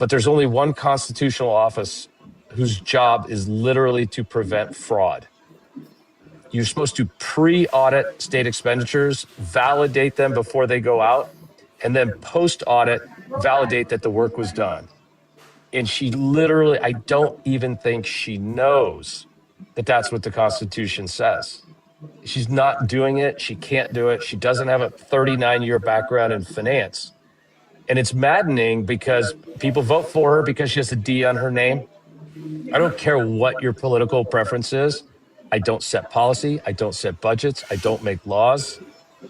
but there's only one constitutional office whose job is literally to prevent fraud. You're supposed to pre-audit state expenditures, validate them before they go out, and then post-audit, validate that the work was done. And she literally, I don't even think she knows that that's what the Constitution says. She's not doing it. She can't do it. She doesn't have a 39-year background in finance. And it's maddening because people vote for her because she has a D on her name. I don't care what your political preference is. I don't set policy. I don't set budgets. I don't make laws.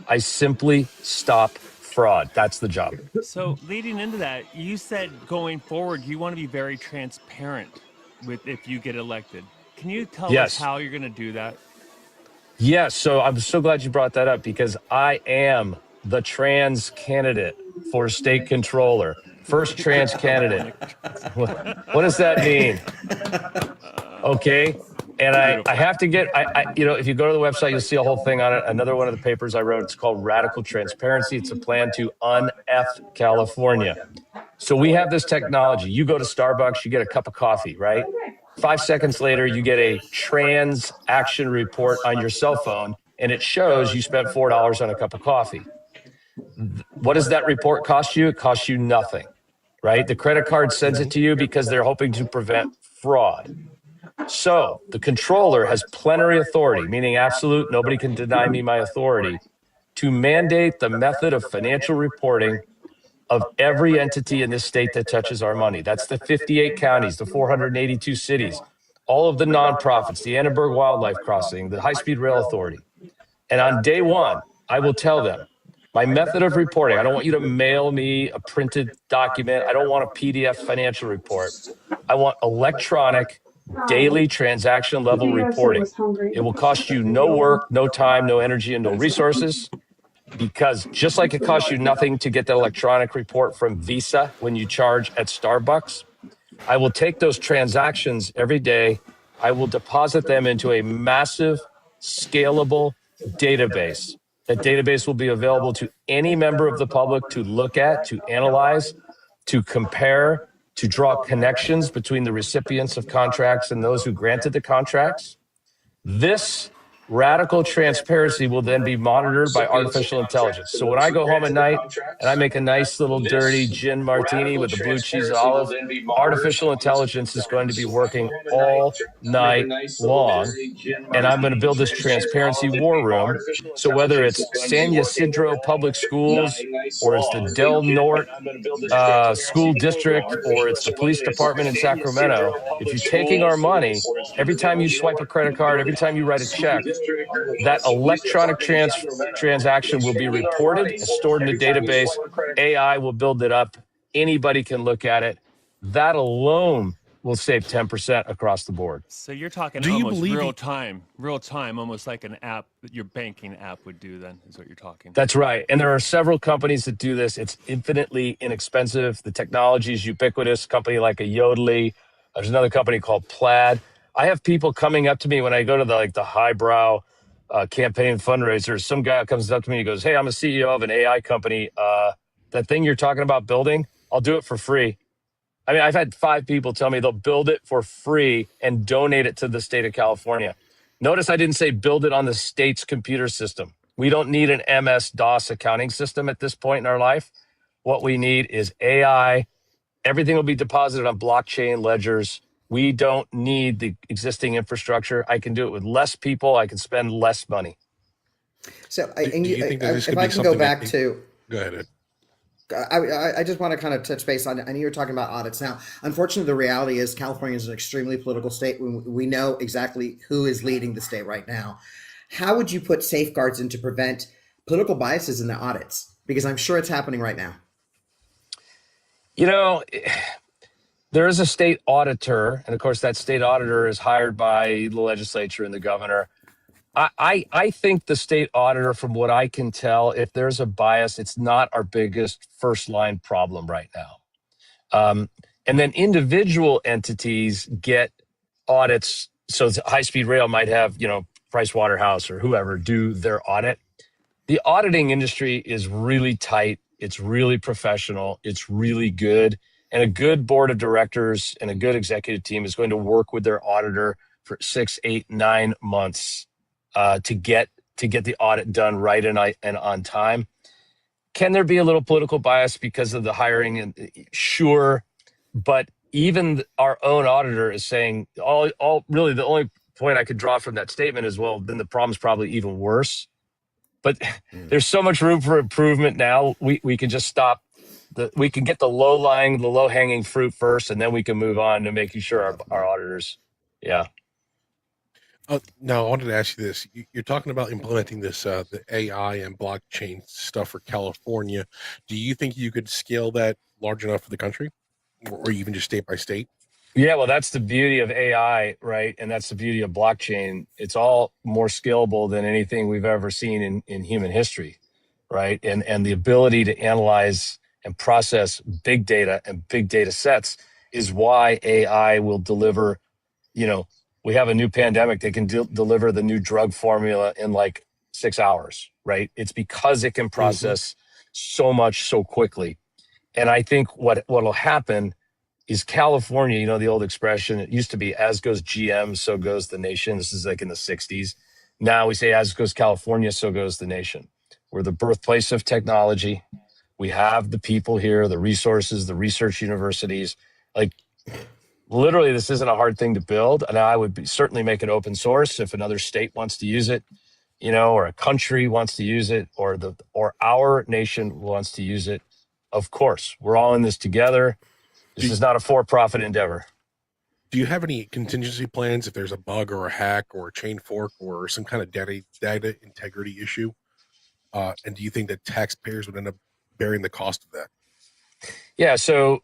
I simply stop fraud. That's the job. So leading into that, you said going forward, you want to be very transparent with if you get elected. Can you tell us how you're going to do that? Yes. So I'm so glad you brought that up because I am the trans candidate for state controller. First trans candidate. What does that mean? Okay. And I have to get, if you go to the website, you'll see a whole thing on it. Another one of the papers I wrote, it's called Radical Transparency. It's a plan to un-F California. So we have this technology. You go to Starbucks, you get a cup of coffee, right? 5 seconds later, you get a transaction report on your cell phone, and it shows you spent $4 on a cup of coffee. What does that report cost you? It costs you nothing, right? The credit card sends it to you because they're hoping to prevent fraud. So the controller has plenary authority, meaning absolute, nobody can deny me my authority, to mandate the method of financial reporting of every entity in this state that touches our money. That's the 58 counties, the 482 cities, all of the nonprofits, the Annenberg Wildlife Crossing, the High Speed Rail Authority. And on day one, I will tell them, my method of reporting, I don't want you to mail me a printed document. I don't want a PDF financial report. I want electronic daily transaction level reporting. It will cost you no work, no time, no energy, and no resources, because just like it costs you nothing to get that electronic report from Visa when you charge at Starbucks, I will take those transactions every day. I will deposit them into a massive, scalable database. That database will be available to any member of the public to look at, to analyze, to compare, to draw connections between the recipients of contracts and those who granted the contracts. This radical transparency will then be monitored by artificial intelligence. So when I go home at night and I make a nice little dirty gin martini with a blue cheese olive, artificial intelligence is going to be working all night long. And I'm going to build this transparency war room. So whether it's San Ysidro Public Schools, or it's the Del Norte School District, or it's the police department in Sacramento, if you're taking our money, every time you swipe a credit card, every time you write a check, that electronic transaction will be reported and stored in a database. AI will build it up. Anybody can look at it. That alone will save 10% across the board. So you're talking almost real time, almost like an app that your banking app would do then, is what you're talking. That's right. And there are several companies that do this. It's infinitely inexpensive. The technology is ubiquitous. A company like a Yodlee. There's another company called Plaid. I have people coming up to me when I go to the highbrow campaign fundraisers. Some guy comes up to me and goes, "Hey, I'm a CEO of an AI company. That thing you're talking about building, I'll do it for free." I mean, I've had 5 people tell me they'll build it for free and donate it to the state of California. Notice I didn't say build it on the state's computer system. We don't need an MS-DOS accounting system at this point in our life. What we need is AI. Everything will be deposited on blockchain ledgers. We don't need the existing infrastructure. I can do it with less people. I can spend less money. So if I can go back to... Go ahead. I just want to kind of touch base on, I know you're talking about audits. Now, unfortunately, the reality is California is an extremely political state. We know exactly who is leading the state right now. How would you put safeguards in to prevent political biases in the audits? Because I'm sure it's happening right now. You know, there is a state auditor, and of course that state auditor is hired by the legislature and the governor. I think the state auditor, from what I can tell, if there's a bias, it's not our biggest first line problem right now. And then individual entities get audits. So High Speed Rail might have, Price Waterhouse or whoever do their audit. The auditing industry is really tight. It's really professional. It's really good. And a good board of directors and a good executive team is going to work with their auditor for 6, 8, 9 months to get the audit done right and on time. Can there be a little political bias because of the hiring? And sure, but even our own auditor is saying all really the only point I could draw from that statement is, well, then the problem's probably even worse. But there's so much room for improvement now. We can just stop. We can get the low hanging fruit first, and then we can move on to making sure our auditors. Yeah. Now, I wanted to ask you this. You're talking about implementing this, the AI and blockchain stuff for California. Do you think you could scale that large enough for the country, or even just state by state? Yeah, well, that's the beauty of AI, right? And that's the beauty of blockchain. It's all more scalable than anything we've ever seen in human history, right? And the ability to analyze and process big data and big data sets is why AI will deliver, we have a new pandemic that can deliver the new drug formula in like 6 hours, right? It's because it can process so much so quickly. And I think what'll happen is California, the old expression, it used to be as goes GM, so goes the nation. This is like in the 60s. Now we say as goes California, so goes the nation. We're the birthplace of technology. We have the people here, the resources, the research universities. Like literally, this isn't a hard thing to build. And I would certainly make it open source if another state wants to use it, or a country wants to use it, or our nation wants to use it. Of course, we're all in this together. This is not a for-profit endeavor. Do you have any contingency plans if there's a bug or a hack or a chain fork or some kind of data integrity issue? And do you think that taxpayers would end up bearing the cost of that? Yeah. So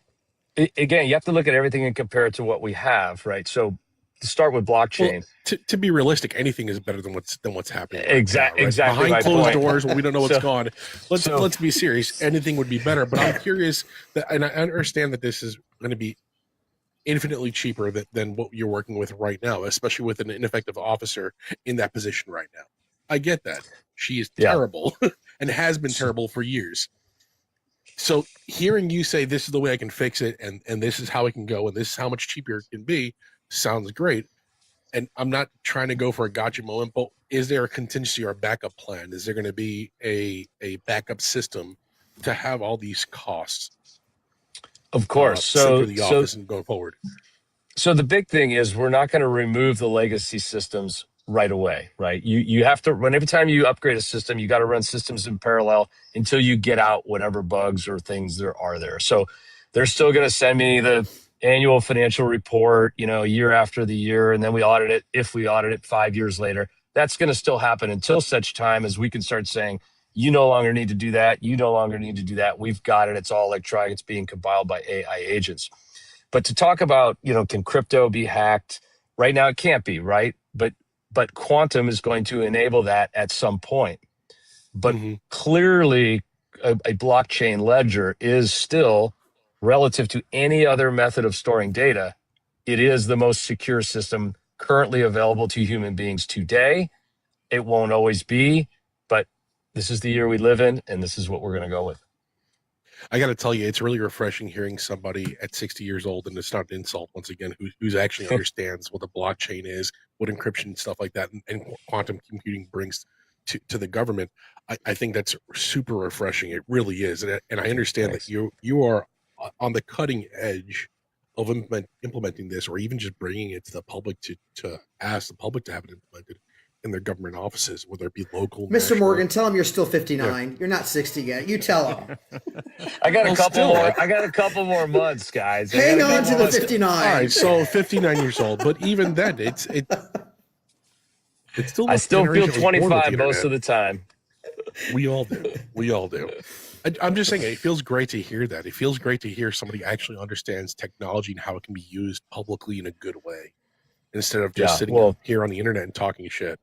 again, you have to look at everything and compare it to what we have, right? So to start with blockchain, to be realistic, anything is better than what's happening. Exactly. Right? Exactly. Behind closed point. doors, we don't know what's gone. Let's be serious. Anything would be better, but I'm curious and I understand that this is going to be infinitely cheaper than what you're working with right now, especially with an ineffective officer in that position right now. I get that. She is terrible and has been terrible for years. So hearing you say this is the way I can fix it and this is how it can go and this is how much cheaper it can be sounds great. And I'm not trying to go for a gotcha moment, but is there a contingency or a backup plan? Is there going to be a backup system to have all these costs? Of course. So the office and going forward. So the big thing is we're not going to remove the legacy systems right away, right? You have to run every time you upgrade a system, you got to run systems in parallel until you get out whatever bugs or things there are there. So they're still going to send me the annual financial report, year after the year, and then we audit it. If we audit it 5 years later, that's going to still happen until such time as we can start saying, you no longer need to do that. You no longer need to do that. We've got it. It's all electronic. It's being compiled by AI agents. But to talk about, can crypto be hacked? Right now, it can't be, right? But quantum is going to enable that at some point. But clearly, a blockchain ledger is still, relative to any other method of storing data, it is the most secure system currently available to human beings today. It won't always be, but this is the year we live in, and this is what we're going to go with. I got to tell you, it's really refreshing hearing somebody at 60 years old, and it's not an insult once again, who's actually understands what the blockchain is, what encryption, stuff like that, and quantum computing brings to the government. I think that's super refreshing. It really is. And I understand that you are on the cutting edge of implementing this, or even just bringing it to the public to ask the public to have it implemented in their government offices, whether it be local. Mr. national. Morgan, tell him you're still 59. Yeah. You're not 60 yet. You tell him. I got a couple more months, guys. Hang on to the 59. All right, so 59 years old, but even then, it's still. I still feel 25 most of the time. We all do. I'm just saying, it feels great to hear that. It feels great to hear somebody actually understands technology and how it can be used publicly in a good way, instead of just sitting here on the internet and talking shit.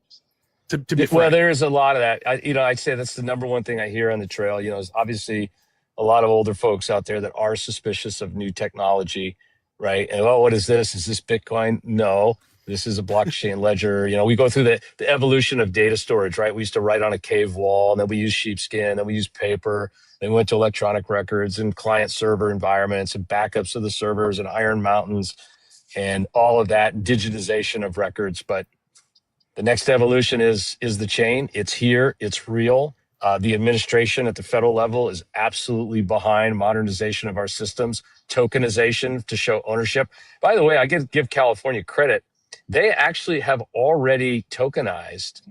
To be frank. There's a lot of that. I'd say that's the number one thing I hear on the trail. Is obviously a lot of older folks out there that are suspicious of new technology, right? And what is this? Is this Bitcoin? No. This is a blockchain ledger. We go through the evolution of data storage, right? We used to write on a cave wall, and then we used sheepskin, then we used paper, then we went to electronic records and client server environments and backups of the servers and Iron Mountains and all of that digitization of records. But the next evolution is the chain. It's here. It's real. The administration at the federal level is absolutely behind modernization of our systems, tokenization to show ownership. By the way, I give California credit. They actually have already tokenized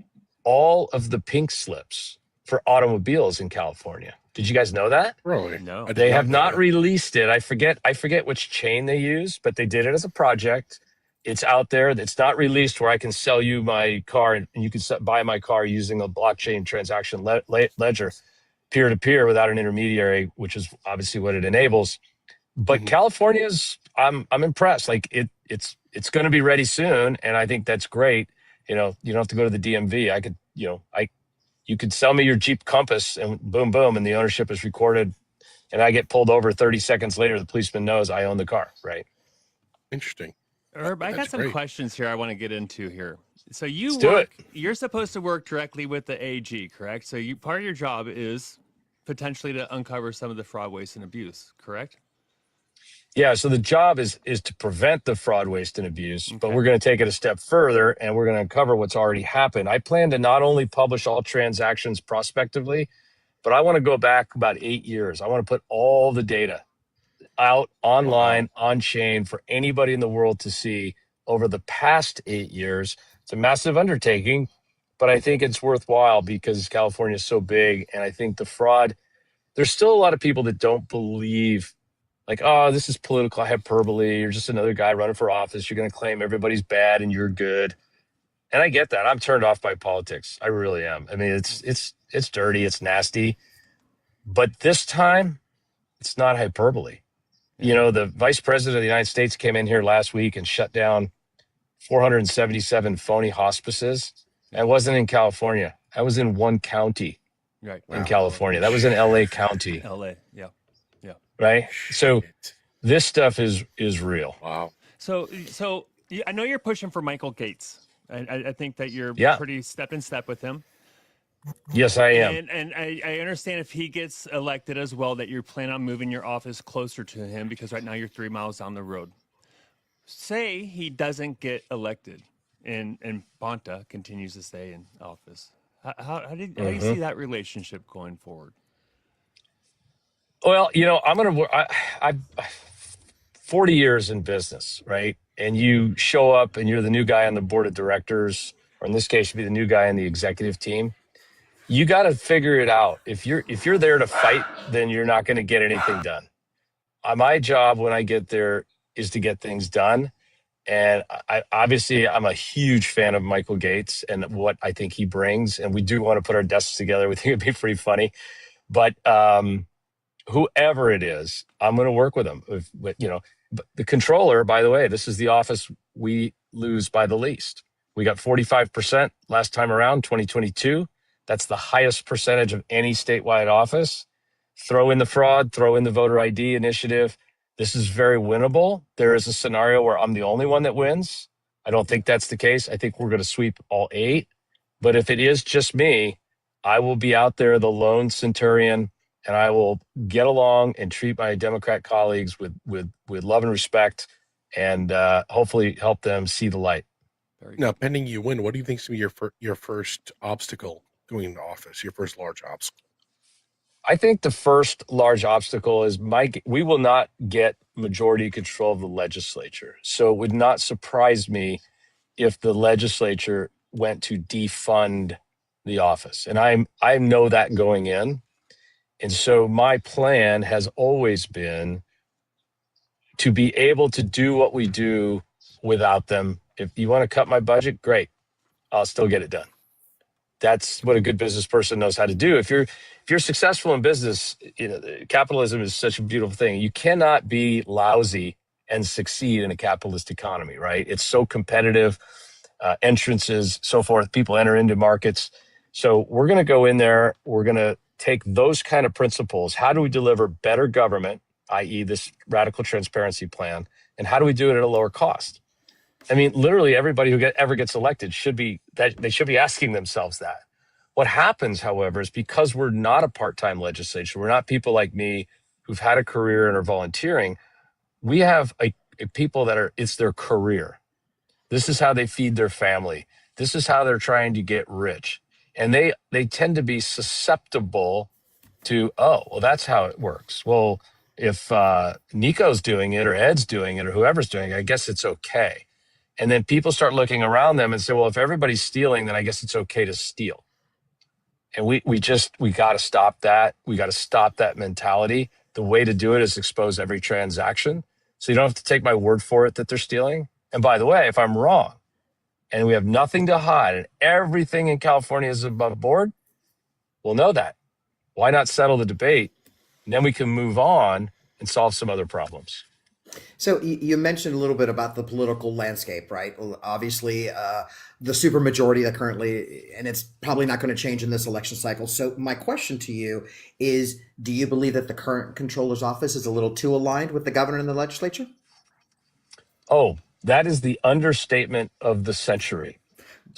all of the pink slips for automobiles in California. Did you guys know that? Really? No. They have not released it. I forget which chain they use, but they did it as a project. It's out there. It's not released where I can sell you my car and you can buy my car using a blockchain transaction ledger peer to peer without an intermediary, which is obviously what it enables. But California's, I'm impressed. Like it's going to be ready soon, and I think that's great. You don't have to go to the DMV. You could sell me your Jeep Compass, and boom, boom, and the ownership is recorded, and I get pulled over 30 seconds later. The policeman knows I own the car, right? Interesting. Herb, I got That's some great. questions here I want to get into here. So Let's you're supposed to work directly with the AG, correct? So part of your job is potentially to uncover some of the fraud, waste, and abuse, correct? Yeah, so the job is to prevent the fraud, waste, and abuse, but Okay. we're going to take it a step further, and we're going to uncover what's already happened. I plan to not only publish all transactions prospectively, but I want to go back about 8 years. I want to put all the data out online, on chain for anybody in the world to see over the past 8 years. It's a massive undertaking, but I think it's worthwhile because California is so big, and I think the fraud, there's still a lot of people that don't believe, like, oh, this is political hyperbole. You're just another guy running for office. You're going to claim everybody's bad and you're good. And I get that. I'm turned off by politics. I really am. I mean, it's dirty. It's nasty. But this time, it's not hyperbole. The vice president of the United States came in here last week and shut down 477 phony hospices. That wasn't in California. That was in one county Right. in California. That was in LA County. LA. Yeah. Right? So Shit. this stuff is real. Wow. So I know you're pushing for Michael Gates. I think that you're pretty step in step with him. Yes, I am. And I understand if he gets elected as well, that you're planning on moving your office closer to him because right now you're 3 miles down the road. Say he doesn't get elected and Bonta continues to stay in office. How do you see that relationship going forward? Well, I'm going to, I've 40 years in business, right? And you show up and you're the new guy on the board of directors, or in this case, you'd be the new guy on the executive team. You got to figure it out. If you're there to fight, then you're not going to get anything done. My job when I get there is to get things done. And I'm a huge fan of Michael Gates and what I think he brings. And we do want to put our desks together. We think it'd be pretty funny. But whoever it is, I'm going to work with him. But the controller, by the way, this is the office we lose by the least. We got 45% last time around, 2022. That's the highest percentage of any statewide office. Throw in the fraud, throw in the voter ID initiative. This is very winnable. There is a scenario where I'm the only one that wins. I don't think that's the case. I think we're going to sweep all 8. But if it is just me, I will be out there, the lone centurion, and I will get along and treat my Democrat colleagues with love and respect, and hopefully help them see the light. Now, pending you win, what do you think is going to be your first obstacle going into office? Your first large obstacle? I think the first large obstacle is we will not get majority control of the legislature. So it would not surprise me if the legislature went to defund the office. And I know that going in. And so my plan has always been to be able to do what we do without them. If you want to cut my budget, great. I'll still get it done. That's what a good business person knows how to do. If you're successful in business, capitalism is such a beautiful thing. You cannot be lousy and succeed in a capitalist economy, right? It's so competitive, entrances, so forth. People enter into markets. So we're going to go in there. We're going to take those kind of principles. How do we deliver better government, i.e. this radical transparency plan? And how do we do it at a lower cost? I mean, literally everybody who ever gets elected should be that they should be asking themselves that. What happens, however, is because we're not a part-time legislature, we're not people like me who've had a career and are volunteering. We have a people that it's their career. This is how they feed their family. This is how they're trying to get rich. And they tend to be susceptible to, oh, well, that's how it works. Well, if Nico's doing it or Ed's doing it or whoever's doing it, I guess it's okay. And then people start looking around them and say, well, if everybody's stealing, then I guess it's okay to steal. And we got to stop that. We got to stop that mentality. The way to do it is expose every transaction. So you don't have to take my word for it that they're stealing. And by the way, if I'm wrong and we have nothing to hide and everything in California is above board, we'll know that. Why not settle the debate? And then we can move on and solve some other problems. So you mentioned a little bit about the political landscape, right? Well, obviously, the supermajority that currently, and it's probably not going to change in this election cycle. So my question to you is, do you believe that the current controller's office is a little too aligned with the governor and the legislature? Oh, that is the understatement of the century.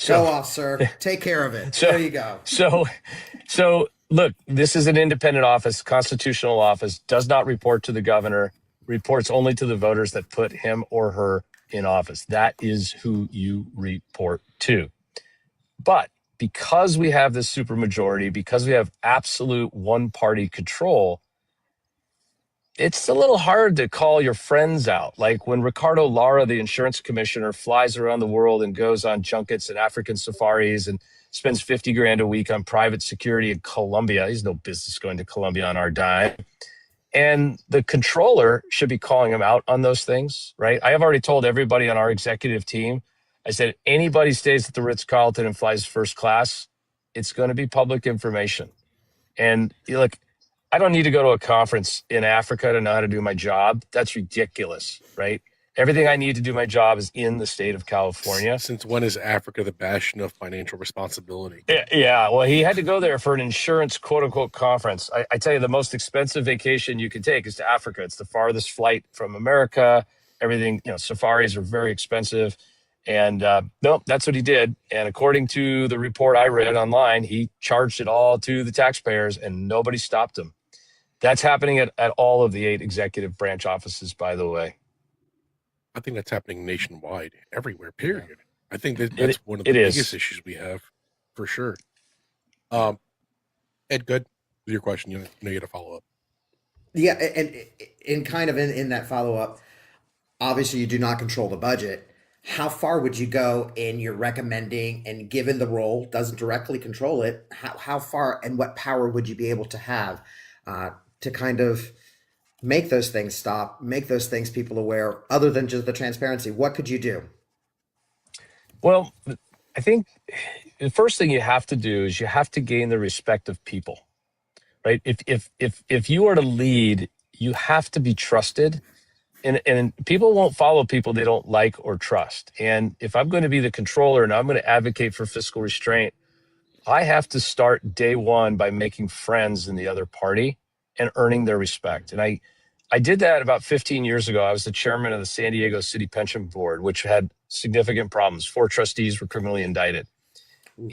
Go off, sir. Take care of it. There you go. So look, this is an independent office, constitutional office, does not report to the governor, reports only to the voters that put him or her in office. That is who you report to. But because we have this supermajority, because we have absolute one-party control, it's a little hard to call your friends out. Like when Ricardo Lara, the insurance commissioner, flies around the world and goes on junkets and African safaris and spends 50 grand a week on private security in Colombia. He's no business going to Colombia on our dime. And the controller should be calling him out on those things, right? I have already told everybody on our executive team, I said, anybody stays at the Ritz-Carlton and flies first class, it's going to be public information. And look, I don't need to go to a conference in Africa to know how to do my job. That's ridiculous, right? Everything I need to do my job is in the state of California. Since when is Africa the bastion of financial responsibility? Yeah, well, he had to go there for an insurance quote-unquote conference. I tell you, the most expensive vacation you can take is to Africa. It's the farthest flight from America. Everything, safaris are very expensive. And no, that's what he did. And according to the report I read online, he charged it all to the taxpayers and nobody stopped him. That's happening at all of the 8 executive branch offices, by the way. I think that's happening nationwide, everywhere, period. Yeah. I think that's one of the biggest issues we have, for sure. Ed, good with your question. You had a follow-up. Yeah, and kind of in that follow-up, obviously you do not control the budget. How far would you go in your recommending, and given the role doesn't directly control it, how far and what power would you be able to have to kind of make those things stop, make those things people aware, other than just the transparency? What could you do? Well, I think the first thing you have to do is you have to gain the respect of people, right? If you are to lead, you have to be trusted, and people won't follow people they don't like or trust. And if I'm going to be the controller and I'm going to advocate for fiscal restraint, I have to start day one by making friends in the other party and earning their respect. And I did that about 15 years ago. I was the chairman of the San Diego City Pension Board, which had significant problems. 4 trustees were criminally indicted.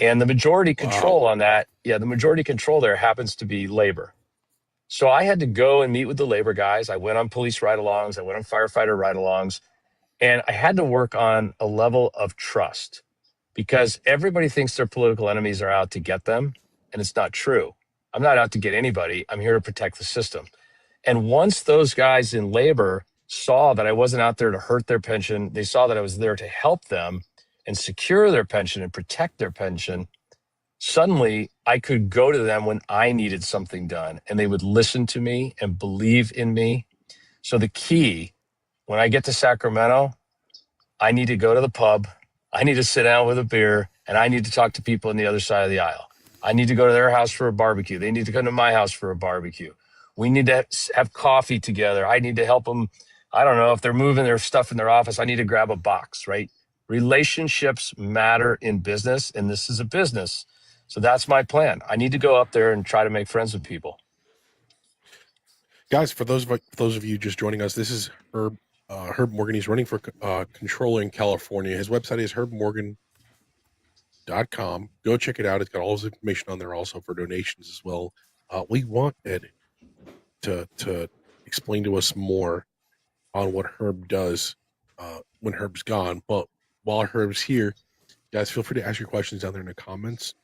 And the majority control on that, the majority control there happens to be labor. So I had to go and meet with the labor guys. I went on police ride-alongs. I went on firefighter ride-alongs. And I had to work on a level of trust because everybody thinks their political enemies are out to get them. And it's not true. I'm not out to get anybody. I'm here to protect the system. And once those guys in labor saw that I wasn't out there to hurt their pension, they saw that I was there to help them and secure their pension and protect their pension, suddenly I could go to them when I needed something done and they would listen to me and believe in me. So the key, when I get to Sacramento, I need to go to the pub, I need to sit down with a beer, and I need to talk to people on the other side of the aisle. I need to go to their house for a barbecue. They need to come to my house for a barbecue. We need to have coffee together. I need to help them. I don't know if they're moving their stuff in their office. I need to grab a box, right? Relationships matter in business, and this is a business. So that's my plan. I need to go up there and try to make friends with people. Guys, for those of you just joining us, this is Herb Herb Morgan. He's running for controller in California. His website is herbmorgan.com. Go check it out. It's got all his information on there also for donations as well. We want Ed to explain to us more on what Herb does when Herb's gone. But while Herb's here, guys, feel free to ask your questions down there in the comments,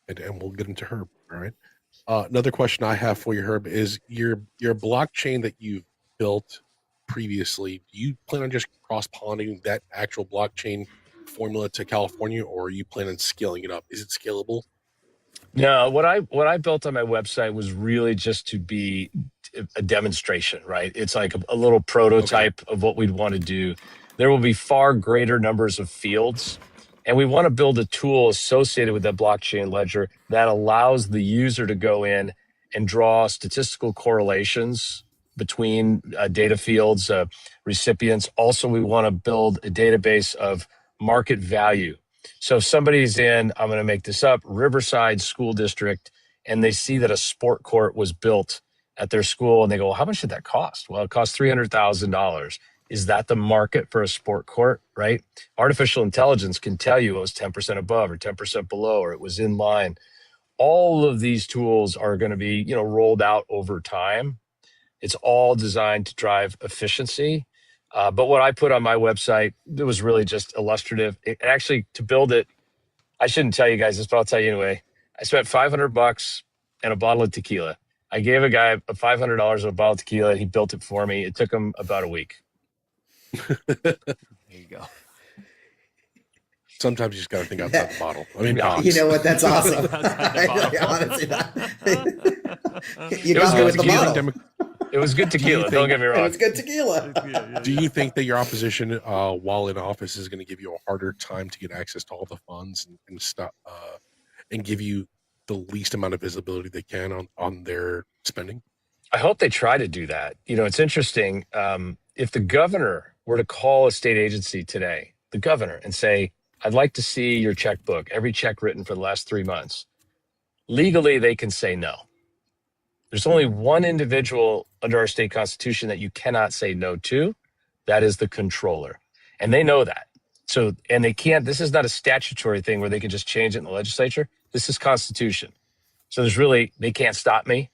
and we'll get them to Herb. All right. Another question I have for you, Herb, is your blockchain that you've built previously. Do you plan on just cross-pollinating that actual blockchain formula to California, or are you planning on scaling it up? Is it scalable? No, what I built on my website was really just to be a demonstration, right? It's like a little prototype of what we'd want to do. There will be far greater numbers of fields, and we want to build a tool associated with that blockchain ledger that allows the user to go in and draw statistical correlations between data fields, recipients. Also, we want to build a database of market value. So if somebody's in, I'm going to make this up, Riverside School District, and they see that a sport court was built at their school, and they go, well, how much did that cost? Well, it cost $300,000. Is that the market for a sport court, right? Artificial intelligence can tell you it was 10% above or 10% below, or it was in line. All of these tools are going to be, rolled out over time. It's all designed to drive efficiency. But what I put on my website, it was really just illustrative. Actually, to build it, I shouldn't tell you guys this, but I'll tell you anyway. I spent $500 and a bottle of tequila. I gave a guy $500 of a bottle of tequila. He built it for me. It took him about a week. There you go. Sometimes you just got to think outside the bottle. I mean, You know what? That's awesome. Honestly, you got me with the bottle. It was good tequila. Don't get me wrong. It was good tequila. Do you think that your opposition, while in office, is going to give you a harder time to get access to all the funds and stop and give you the least amount of visibility they can on their spending? I hope they try to do that. It's interesting. If the governor were to call a state agency today, the governor, and say, I'd like to see your checkbook, every check written for the last 3 months, legally, they can say no. There's only one individual under our state constitution that you cannot say no to. That is the controller. And they know that. So, and they can't, this is not a statutory thing where they can just change it in the legislature. This is constitution. So they can't stop me.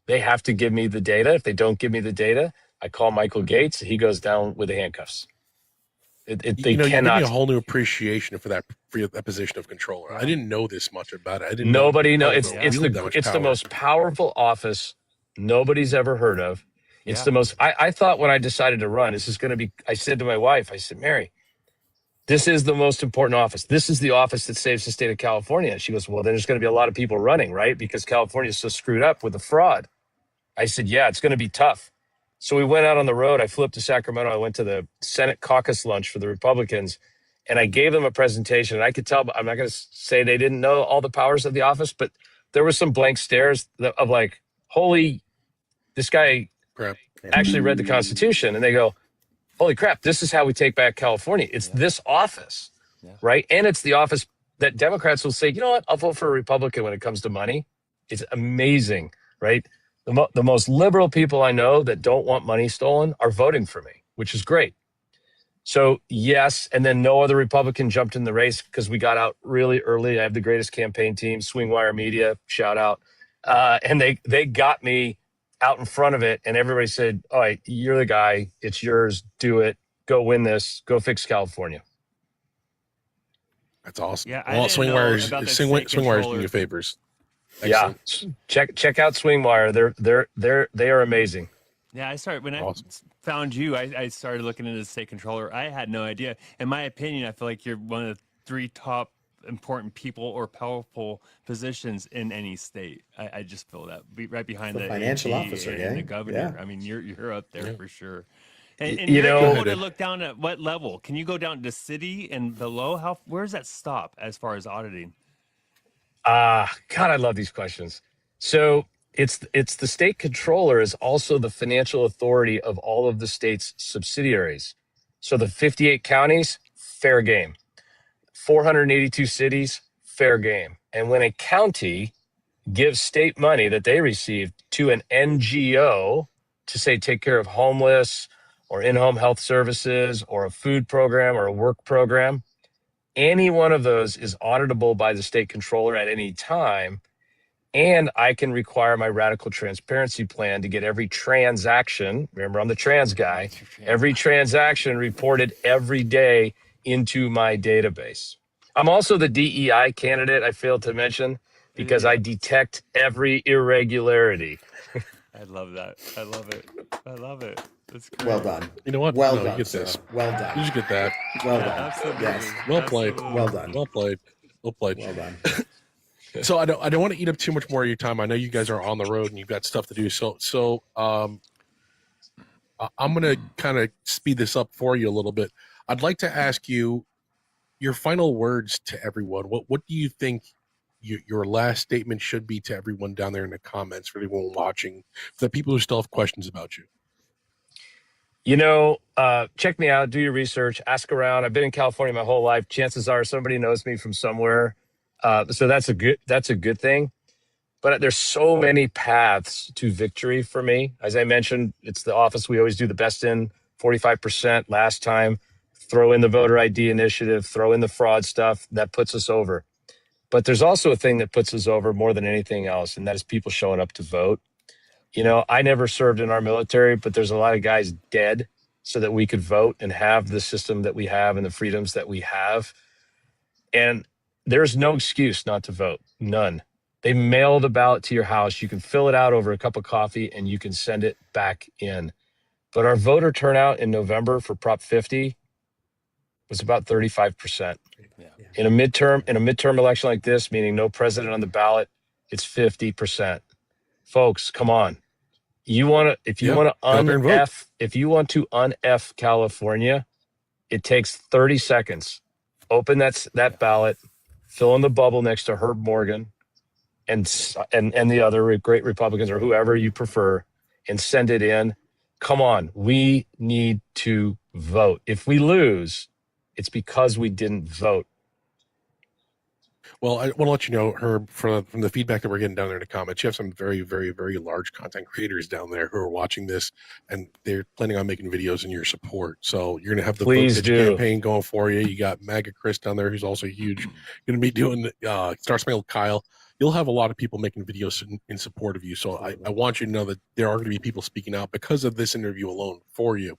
They have to give me the data. If they don't give me the data, I call Michael Gates. He goes down with the handcuffs. They you give me cannot. a whole new appreciation for that position of controller. I didn't know this much about it. I didn't. Nobody knows. It's the most powerful office nobody's ever heard of. It's the most. I thought when I decided to run, this is going to be. I said to my wife, I said, Mary, this is the most important office. This is the office that saves the state of California. And she goes, well, then there's going to be a lot of people running, right? Because California is so screwed up with the fraud. I said, yeah, it's going to be tough. So we went out on the road. I flew up to Sacramento. I went to the Senate caucus lunch for the Republicans, and I gave them a presentation. And I could tell, I'm not going to say they didn't know all the powers of the office, but there were some blank stares of like, holy, this guy crap actually read the Constitution. And they go, holy crap, this is how we take back California. It's this office, right? And it's the office that Democrats will say, you know what, I'll vote for a Republican when it comes to money. It's amazing, right? The most liberal people I know that don't want money stolen are voting for me, which is great. So yes, and then no other Republican jumped in the race because we got out really early. I have the greatest campaign team, Swingwire Media, shout out. And they got me out in front of it, and everybody said, all right, you're the guy. It's yours. Do it. Go win this. Go fix California. That's awesome. Yeah, well, Swingwire's doing you favors. Excellent. Yeah, check out Swingwire. They are amazing. Yeah, I found you. I started looking into the state controller. I had no idea. In my opinion, I feel like you're one of the 3 top important people or powerful positions in any state. I just feel that right behind the financial AG officer, and the governor. Yeah. I mean, you're up there for sure. And You know- you're able to look down at what level? Can you go down to city and below? Where does that stop as far as auditing? God, I love these questions. So it's the state controller is also the financial authority of all of the state's subsidiaries. So the 58 counties, fair game. 482 cities, fair game. And when a county gives state money that they received to an NGO to say take care of homeless or in-home health services or a food program or a work program, any one of those is auditable by the state controller at any time. And I can require my radical transparency plan to get every transaction, remember I'm the trans guy, every transaction reported every day into my database. I'm also the DEI candidate, I failed to mention, because I detect every irregularity. I love that. I love it. I love it. That's great. Well done. You know what? Well No, you done, get sir. this. Well You done. just get that. Well Yeah, done. absolutely. Yes. Well played. Absolutely. Well done. Well played. Well played. Well done. So I don't want to eat up too much more of your time. I know you guys are on the road and you've got stuff to do. So I'm going to kind of speed this up for you a little bit. I'd like to ask you your final words to everyone. What do you think your last statement should be to everyone down there in the comments, for everyone watching, for the people who still have questions about you? You know, check me out, do your research, ask around. I've been in California my whole life. Chances are somebody knows me from somewhere. So that's a good thing. But there's so many paths to victory for me. As I mentioned, it's the office we always do the best in, 45% last time. Throw in the voter ID initiative, throw in the fraud stuff, that puts us over. But there's also a thing that puts us over more than anything else, and that is people showing up to vote. You know, I never served in our military, but there's a lot of guys dead so that we could vote and have the system that we have and the freedoms that we have. And there's no excuse not to vote. None. They mail the ballot to your house. You can fill it out over a cup of coffee and you can send it back in. But our voter turnout in November for Prop 50 was about 35%. Yeah. In a midterm election like this, meaning no president on the ballot, it's 50%. Folks, come on. If you want to un-F California, it takes 30 seconds. Open that ballot, fill in the bubble next to Herb Morgan and the other great Republicans or whoever you prefer, and send it in. Come on, we need to vote. If we lose, it's because we didn't vote. Well, I want to let you know, Herb, from the feedback that we're getting down there in the comments, you have some very, very, very large content creators down there who are watching this, and they're planning on making videos in your support. So you're going to have the Please Vote do. campaign going for you. You got MAGA Chris down there, who's also huge. Going to be doing Star Spangled Kyle. You'll have a lot of people making videos in support of you. So I want you to know that there are going to be people speaking out because of this interview alone for you.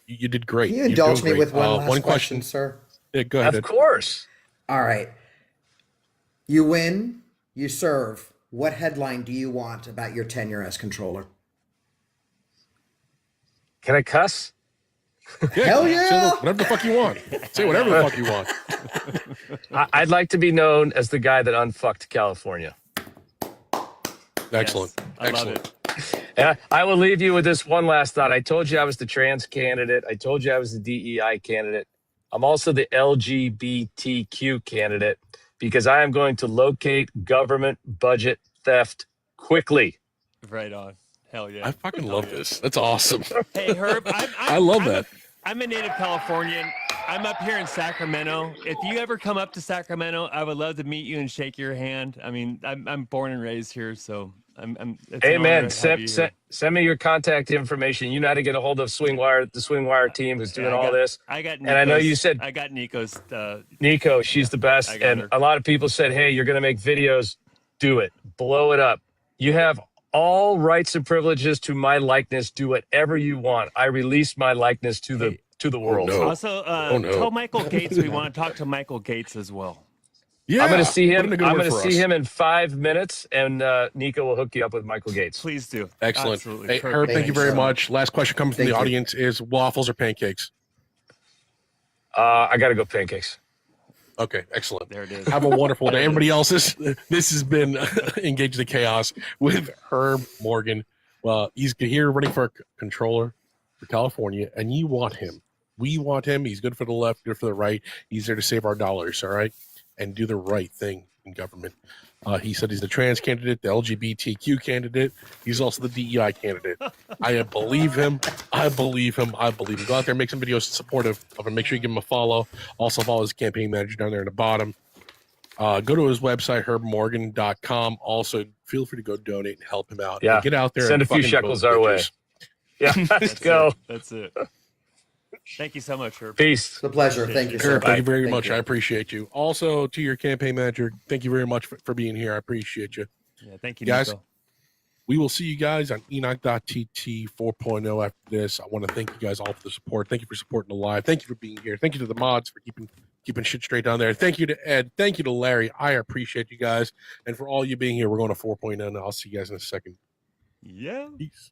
You did great. Can you You're indulge doing me great. with one last question, question, sir? Yeah, go ahead. Of course. All right. You win, you serve. What headline do you want about your tenure as controller? Can I cuss? Hell yeah. Say whatever the fuck you want. Say whatever the fuck you want. I'd like to be known as the guy that unfucked California. Excellent. Yes, I love Excellent. it. And I will leave you with this one last thought. I told you I was the trans candidate. I told you I was the DEI candidate. I'm also the LGBTQ candidate because I am going to locate government budget theft quickly. Right on. Hell yeah. I fucking Hell love yeah. this. That's awesome. Hey, Herb, I love that. I'm a native Californian. I'm up here in Sacramento. If you ever come up to Sacramento, I would love to meet you and shake your hand. I mean, I'm born and raised here, so it's an Hey honor man, to have you here. send me your contact information. You know how to get a hold of the Swingwire team who's doing Yeah, all this. I got And I know you Nico's- said I got Nico's. Nico, she's the best. I got And her. a lot of people said, hey, you're going to make videos. Do it. Blow it up. You have all rights and privileges to my likeness. Do whatever you want. I release my likeness to the world. no. Also, no. tell Michael Gates we want to talk to Michael Gates as well. Yeah, I'm going to see put him. in a good I'm word going to for see us. him in 5 minutes, and Nico will hook you up with Michael Gates. Please do. Excellent. Absolutely. Hey, Perfect. Herb, thank you very Thanks, much. Last question coming from Thank the you. audience is waffles or pancakes? I got to go pancakes. Okay, excellent. There it is. Have a wonderful day. Everybody else, this has been Engage the Chaos with Herb Morgan. Well, he's here running for controller for California, and you want him. We want him. He's good for the left, good for the right. He's there to save our dollars, all right, and do the right thing in government. He said he's the trans candidate, the LGBTQ candidate. He's also the DEI candidate. I believe him. I believe him. I believe him. Go out there, make some videos in support of him. Make sure you give him a follow. Also follow his campaign manager down there in the bottom. Go to his website, herbmorgan.com. Also, feel free to go donate and help him out. Yeah. And get out there Send and a few fucking shekels vote, our way. bitches. Yeah, let's go. That's it. Thank you so much, Herb. Peace. It's a pleasure. Thank you, sir. Herb, thank you very Thank much. you. I appreciate you. Also, to your campaign manager, thank you very much for being here. I appreciate you. Yeah, thank you, Guys, Nico. we will see you guys on Enoch.tt 4.0 after this. I want to thank you guys all for the support. Thank you for supporting the live. Thank you for being here. Thank you to the mods for keeping shit straight down there. Thank you to Ed. Thank you to Larry. I appreciate you guys. And for all you being here, we're going to 4.0 now. I'll see you guys in a second. Yeah. Peace.